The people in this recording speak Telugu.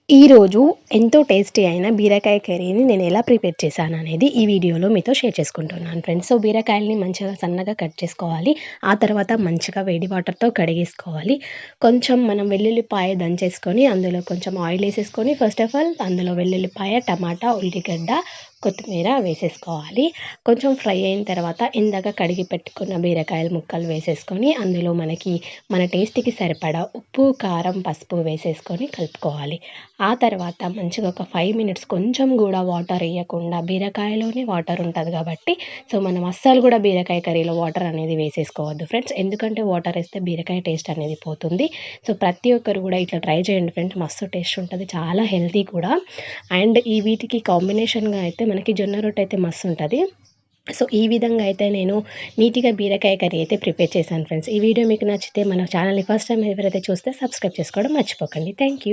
ఈరోజు ఎంతో టేస్టీ అయిన బీరకాయ కర్రీని నేను ఎలా ప్రిపేర్ చేశాననేది ఈ వీడియోలో మీతో షేర్ చేసుకుంటున్నాను ఫ్రెండ్స్. సో బీరకాయలని మంచిగా సన్నగా కట్ చేసుకోవాలి. ఆ తర్వాత మంచిగా వేడి వాటర్‌తో కడిగేసుకోవాలి. కొంచెం మనం వెల్లుల్లిపాయ దంచేసుకొని అందులో కొంచెం ఆయిల్ ఏసేసుకొని ఫస్ట్ ఆఫ్ ఆల్ అందులో వెల్లుల్లిపాయ, టమాటా, ఉల్లిగడ్డ, కొత్తిమీర వేసేసుకోవాలి. కొంచెం ఫ్రై అయిన తర్వాత ఇందాక కడిగి పెట్టుకున్న బీరకాయల ముక్కలు వేసేసుకొని అందులో మన టేస్ట్‌కి సరిపడా ఉప్పు, కారం, పసుపు వేసేసుకొని కలుపుకోవాలి. ఆ తర్వాత మంచిగా ఒక 5 మినిట్స్ కొంచెం గూడా వాటర్ ఎయకుండా బీరకాయలోనే వాటర్ ఉంటది గాబట్టి, సో మనం అస్సలు గూడా బీరకాయ కర్రీలో వాటర్ అనేది వేసేసుకోవద్దు ఫ్రెండ్స్. ఎందుకంటే వాటర్ ఏస్తే బీరకాయ టేస్ట్ అనేది పోతుంది. సో ప్రతి ఒక్కరు గూడా ఇట్లా ట్రై చేయండి ఫ్రెండ్స్. మస్తు టేస్ట్ ఉంటది. చాలా హెల్తీ కూడా. అండ్ వీటికి కాంబినేషన్‌గా అయితే మనకి జొన్న రొట్టె అయితే మస్తుంటది. సో ఈ విధంగా అయితే నేను నీట్‌గా బీరకాయ కర్రీ అయితే ప్రిపేర్ చేశాను ఫ్రెండ్స్. ఈ వీడియో మీకు నచ్చితే మన ఛానల్‌ని ఫస్ట్ టైమ్ ఎవరైతే చూస్తే సబ్స్క్రైబ్ చేసుకోవడం మర్చిపోకండి. Thank you.